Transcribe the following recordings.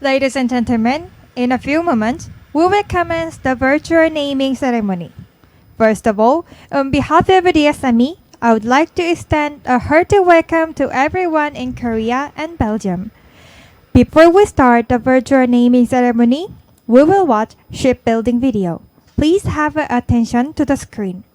Ladies and gentlemen, in a few moments, we will commence the virtual naming ceremony. First of all, on behalf of the SME, I would like to extend a hearty welcome to everyone in Korea and Belgium. Before we start the virtual naming ceremony, we will watch shipbuilding video. Please have attention to the screen.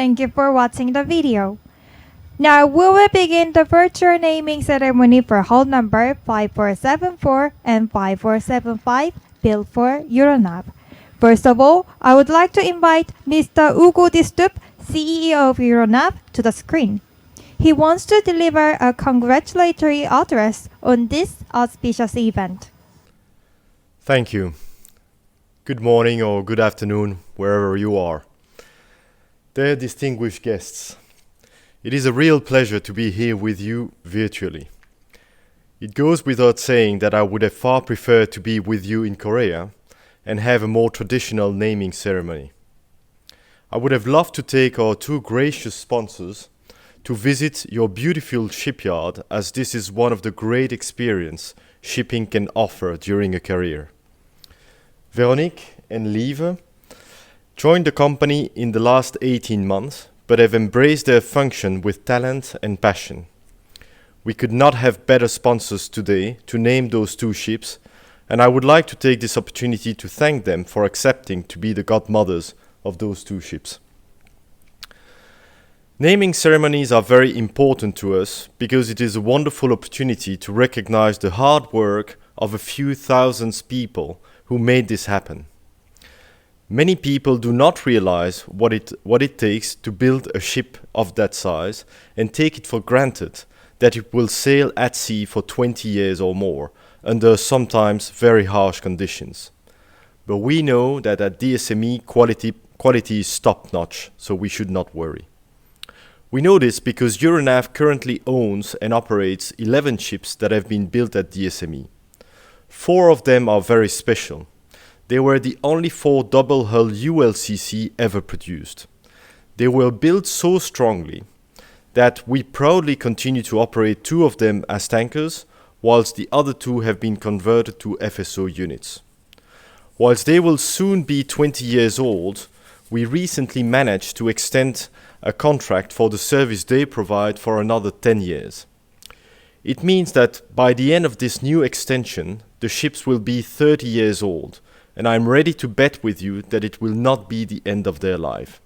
Thank you for watching the video. Now we will begin the virtual naming ceremony for hall number 5474 and 5475 built for Euronav. First of all, I would like to invite Mr. Ugo Distup, CEO of Euronav, to the screen. He wants to deliver a congratulatory address on this auspicious event. Thank you. Good morning or good afternoon, wherever you are. Dear distinguished guests, it is a real pleasure to be here with you virtually. It goes without saying that I would have far preferred to be with you in Korea and have a more traditional naming ceremony. I would have loved to take our two gracious sponsors to visit your beautiful shipyard, as this is one of the great experiences shipping can offer during a career. Veronique and Lieve joined the company in the last 18 months, but have embraced their function with talent and passion. We could not have better sponsors today to name those two ships, and I would like to take this opportunity to thank them for accepting to be the godmothers of those two ships. Naming ceremonies are very important to us because it is a wonderful opportunity to recognize the hard work of a few thousand people who made this happen. Many people do not realize what it takes to build a ship of that size and take it for granted that it will sail at sea for 20 years or more under sometimes very harsh conditions. But we know that at DSME quality is top-notch, so we should not worry. We know this because Euronav currently owns and operates 11 ships that have been built at DSME. 4 of them are very special. They were the only 4 double-hull ULCC ever produced. They were built so strongly that we proudly continue to operate 2 of them as tankers, whilst the other 2 have been converted to FSO units. Whilst they will soon be 20 years old, we recently managed to extend a contract for the service they provide for another 10 years. It means that by the end of this new extension, the ships will be 30 years old, and I'm ready to bet with you that it will not be the end of their life.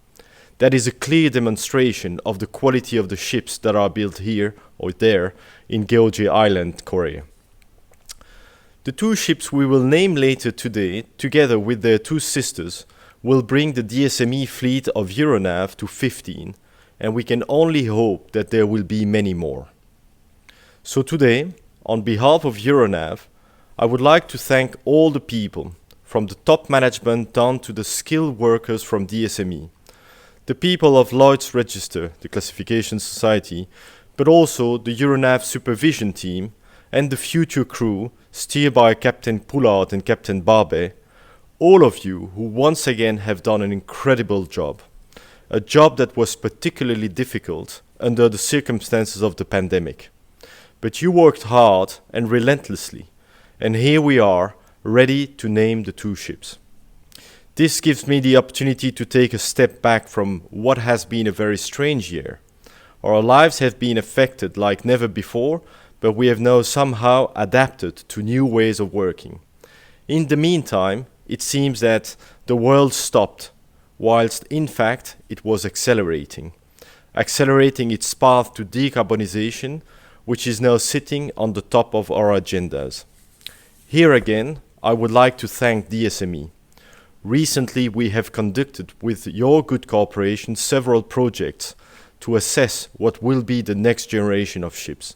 That is a clear demonstration of the quality of the ships that are built here or there in Gyeonggi Island, Korea. The 2 ships we will name later today, together with their 2 sisters, will bring the DSME fleet of Euronav to 15, and we can only hope that there will be many more. So today, on behalf of Euronav, I would like to thank all the people, from the top management down to the skilled workers from DSME, the people of Lloyd's Register, the classification society, but also the Euronav supervision team and the future crew steered by Captain Poulard and Captain Barbe, all of you who once again have done an incredible job. A job that was particularly difficult under the circumstances of the pandemic. But you worked hard and relentlessly, and here we are, ready to name the 2 ships. This gives me the opportunity to take a step back from what has been a very strange year. Our lives have been affected like never before, but we have now somehow adapted to new ways of working. In the meantime, it seems that the world stopped, whilst in fact it was accelerating its path to decarbonization, which is now sitting on the top of our agendas. Here again, I would like to thank DSME. Recently, we have conducted with your good cooperation several projects to assess what will be the next generation of ships.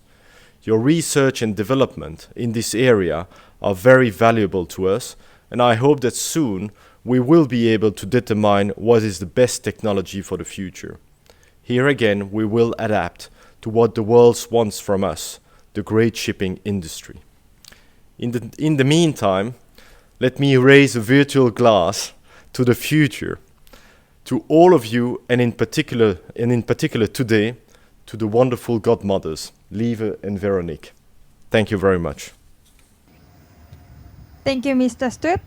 Your research and development in this area are very valuable to us, and I hope that soon we will be able to determine what is the best technology for the future. Here again, we will adapt to what the world wants from us, the great shipping industry. In the meantime, let me raise a virtual glass to the future, to all of you, and in particular today, to the wonderful godmothers, Lieve and Veronique. Thank you very much. Thank you, Mr. Stoop.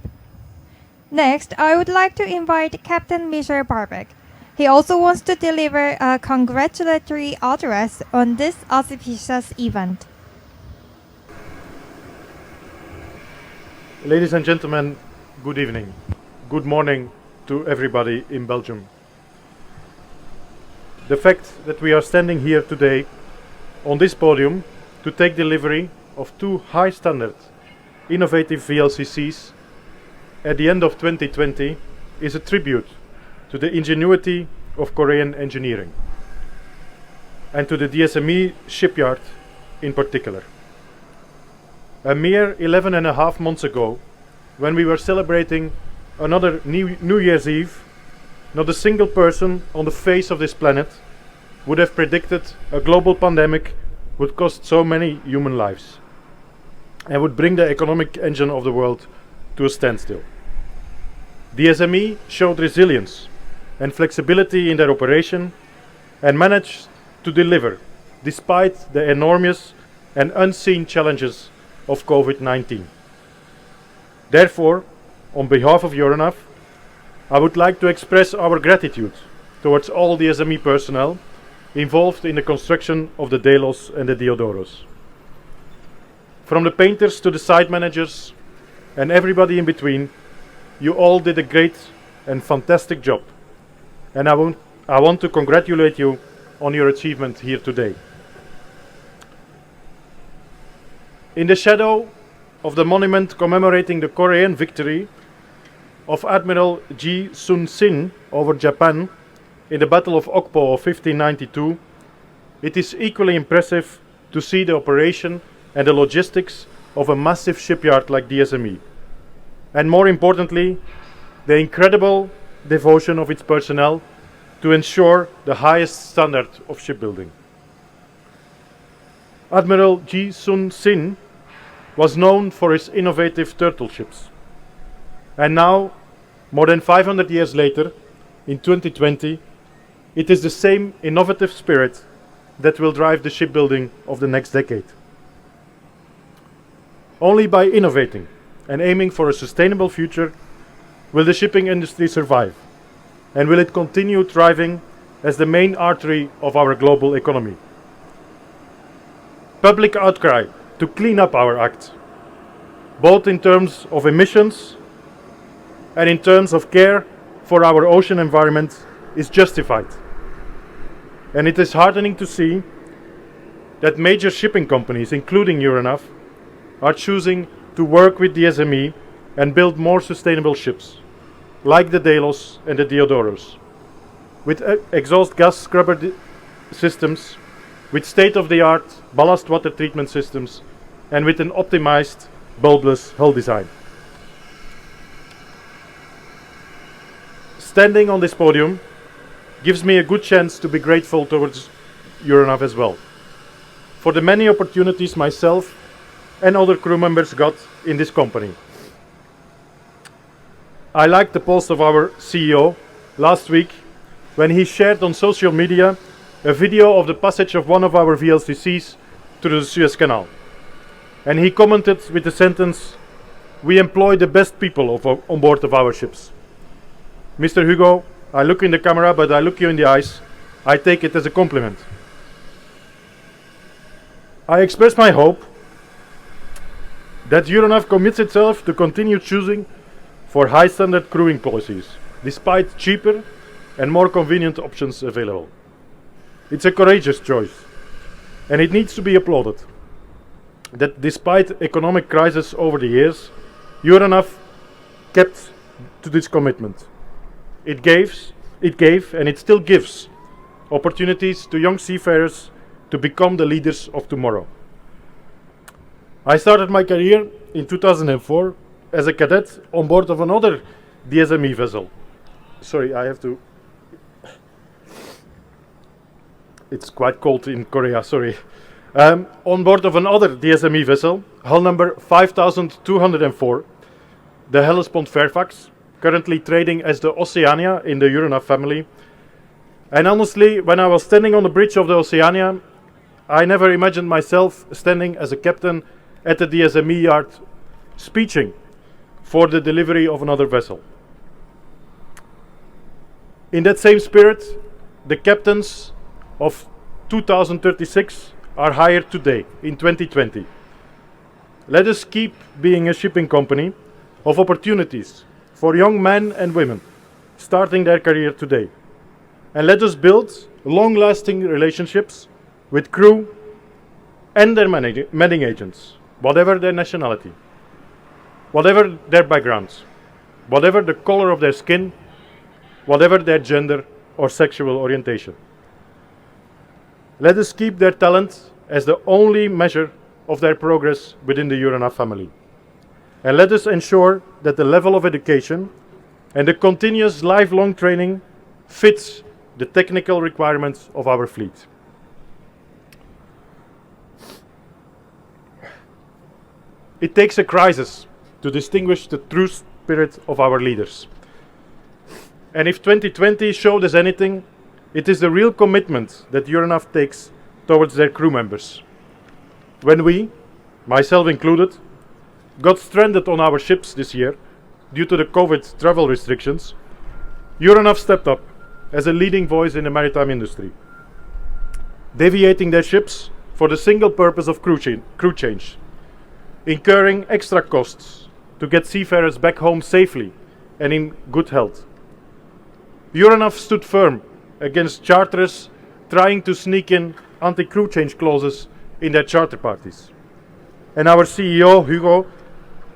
Next, I would like to invite Captain Mr. Barbeck. He also wants to deliver a congratulatory address on this auspicious event. Ladies and gentlemen, good evening. Good morning to everybody in Belgium. The fact that we are standing here today on this podium to take delivery of 2 high-standard, innovative VLCCs at the end of 2020 is a tribute to the ingenuity of Korean engineering and to the DSME shipyard in particular. A mere 11.5 months ago, when we were celebrating another New Year's Eve, not a single person on the face of this planet would have predicted a global pandemic would cost so many human lives and would bring the economic engine of the world to a standstill. DSME showed resilience and flexibility in their operation and managed to deliver despite the enormous and unseen challenges of COVID-19. Therefore, on behalf of Euronav, I would like to express our gratitude towards all the SME personnel involved in the construction of the Delos and the Diodoros. From the painters to the site managers and everybody in between, you all did a great and fantastic job. And I want to congratulate you on your achievement here today. In the shadow of the monument commemorating the Korean victory of Admiral Ji Sun-sin over Japan in the Battle of Okpo of 1592, it is equally impressive to see the operation and the logistics of a massive shipyard like DSME. And more importantly, the incredible devotion of its personnel to ensure the highest standard of shipbuilding. Admiral Ji Sun-sin was known for his innovative turtle ships. And now, more than 500 years later, in 2020, it is the same innovative spirit that will drive the shipbuilding of the next decade. Only by innovating and aiming for a sustainable future will the shipping industry survive, and will it continue thriving as the main artery of our global economy. Public outcry to clean up our act, both in terms of emissions and in terms of care for our ocean environment, is justified. And it is heartening to see that major shipping companies, including Euronav, are choosing to work with the SME and build more sustainable ships, like the Delos and the Diodoros, with exhaust gas scrubber systems, with state-of-the-art ballast water treatment systems, and with an optimized bulbless hull design. Standing on this podium gives me a good chance to be grateful towards Euronav as well, for the many opportunities myself and other crew members got in this company. I liked the post of our CEO last week when he shared on social media a video of the passage of one of our VLCCs through the Suez Canal. And he commented with the sentence, "We employ the best people on board of our ships." Mr. Hugo, I look in the camera, but I look you in the eyes. I take it as a compliment. I express my hope that Euronav commits itself to continue choosing for high standard crewing policies, despite cheaper and more convenient options available. It's a courageous choice, and it needs to be applauded that despite economic crisis over the years, Euronav kept to this commitment. It gave and it still gives opportunities to young seafarers to become the leaders of tomorrow. I started my career in 2004 as a cadet on board of another DSME vessel. Sorry, I have to... It's quite cold in Korea, sorry. On board of another DSME vessel, hull number 5204, the Hellespont Fairfax, currently trading as the Oceania in the Euronav family. And honestly, when I was standing on the bridge of the Oceania, I never imagined myself standing as a captain at the DSME yard speeching for the delivery of another vessel. In that same spirit, the captains of 2036 are hired today in 2020. Let us keep being a shipping company of opportunities for young men and women starting their career today. And let us build long-lasting relationships with crew and their manning agents, whatever their nationality, whatever their backgrounds, whatever the color of their skin, whatever their gender or sexual orientation. Let us keep their talent as the only measure of their progress within the Euronav family. And let us ensure that the level of education and the continuous lifelong training fits the technical requirements of our fleet. It takes a crisis to distinguish the true spirit of our leaders. And if 2020 showed us anything, It is the real commitment that Euronav takes towards their crew members. When we, myself included, got stranded on our ships this year due to the COVID travel restrictions, Euronav stepped up as a leading voice in the maritime industry, deviating their ships for the single purpose of crew change, incurring extra costs to get seafarers back home safely and in good health. Euronav stood firm against charterers trying to sneak in anti-crew change clauses in their charter parties. And our CEO, Hugo,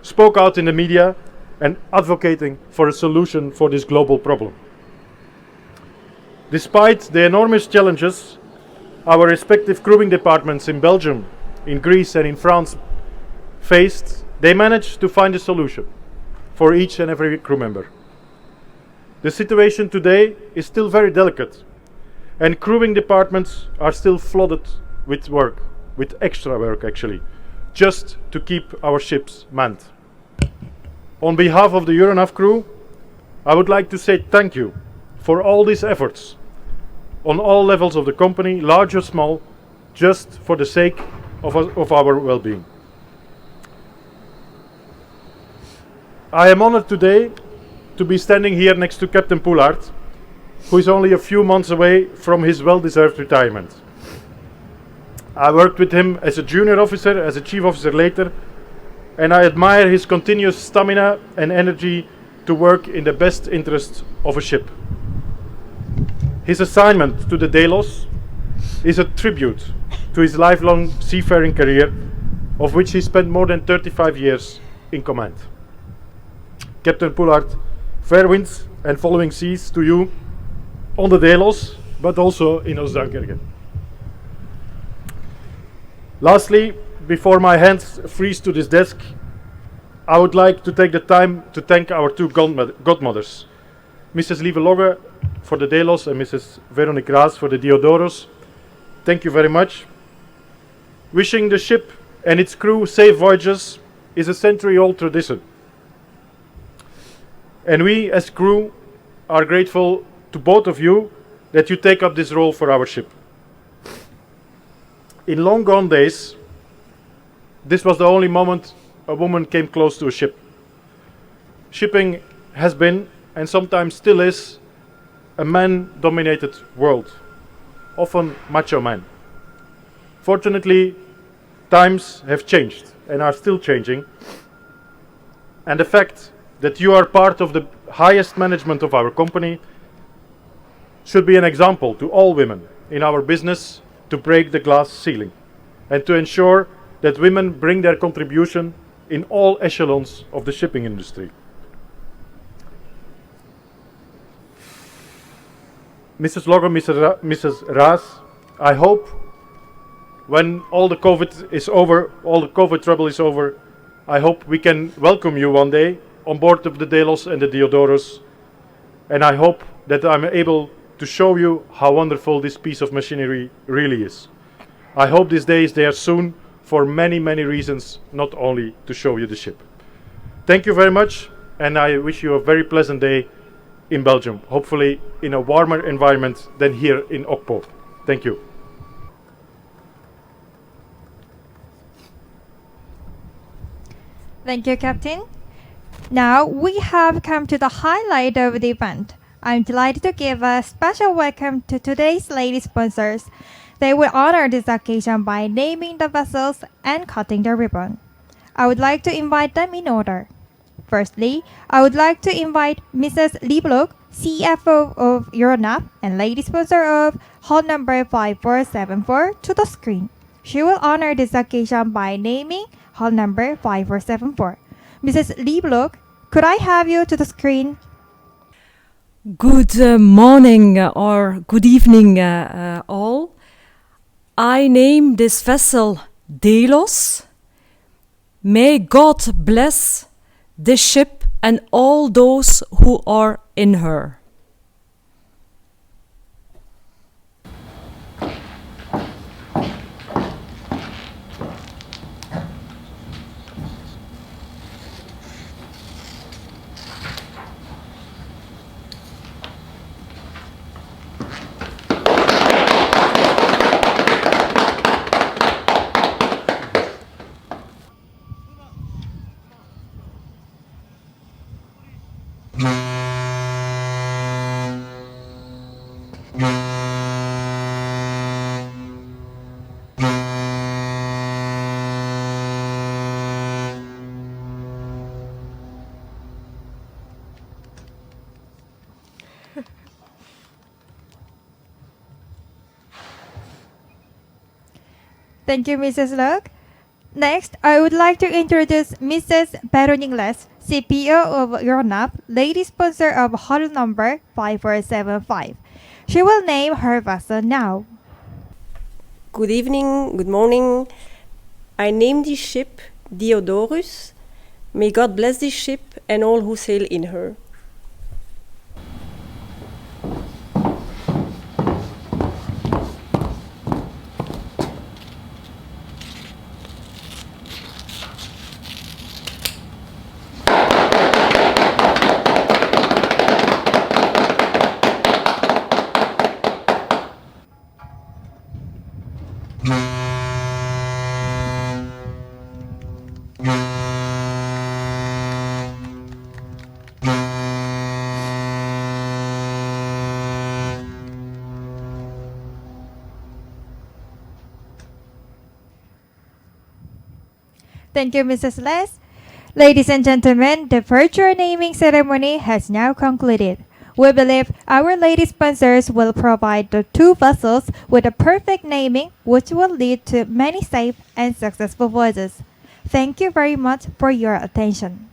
spoke out in the media and advocating for a solution for this global problem. Despite the enormous challenges our respective crewing departments in Belgium, in Greece and in France faced, they managed to find a solution for each and every crew member. The situation today is still very delicate, and crewing departments are still flooded with work, with extra work actually, just to keep our ships manned. On behalf of the Euronav crew, I would like to say thank you for all these efforts on all levels of the company, large or small, just for the sake of our well-being. I am honored today to be standing here next to Captain Poulard, who is only a few months away from his well-deserved retirement. I worked with him as a junior officer, as a chief officer later, and I admire his continuous stamina and energy to work in the best interest of a ship. His assignment to the Delos is a tribute to his lifelong seafaring career, of which he spent more than 35 years in command. Captain Poulard, fair winds and following seas to you on the Delos, but also in Oostduinkerke. Lastly, before my hands freeze to this desk, I would like to take the time to thank our two godmothers, Mrs. Lieve Logge for the Delos and Mrs. Veronique Raas for the Diodoros. Thank you very much. Wishing the ship and its crew safe voyages is a century-old tradition. And we, as crew, are grateful to both of you that you take up this role for our ship. In long gone days, this was the only moment a woman came close to a ship. Shipping has been, and sometimes still is, a man-dominated world, often macho men. Fortunately, times have changed and are still changing, and the fact that you are part of the highest management of our company should be an example to all women in our business to break the glass ceiling and to ensure that women bring their contribution in all echelons of the shipping industry. Mrs. Logge, Mrs. Raas, I hope when all the COVID is over, all the COVID trouble is over, I hope we can welcome you one day on board of the Delos and the Diodoros, and I hope that I'm able to show you how wonderful this piece of machinery really is. I hope this day is there soon for many, many reasons, not only to show you the ship. Thank you very much, and I wish you a very pleasant day in Belgium, hopefully in a warmer environment than here in Okpo. Thank you. Thank you, Captain. Now we have come to the highlight of the event. I'm delighted to give a special welcome to today's lady sponsors. They will honor this occasion by naming the vessels and cutting the ribbon. I would like to invite them in order. Firstly, I would like to invite Mrs. Lieblock, CFO of Euronav and lady sponsor of hull number 5474 to the screen. She will honor this occasion by naming hull number 5474. Mrs. Lieblock, could I have you to the screen? Good morning or good evening all. I name this vessel Delos. May God bless this ship and all those who are in her. Thank you, Mrs. Luke. Next, I would like to introduce Mrs. Beroningles, CPO of Yonap, lady sponsor of hull number 5475. She will name her vessel now. Good evening, good morning. I name this ship Diodorus. May God bless this ship and all who sail in her. Thank you, Mrs. Les. Ladies and gentlemen, the virtual naming ceremony has now concluded. We believe our lady sponsors will provide the two vessels with a perfect naming, which will lead to many safe and successful voyages. Thank you very much for your attention.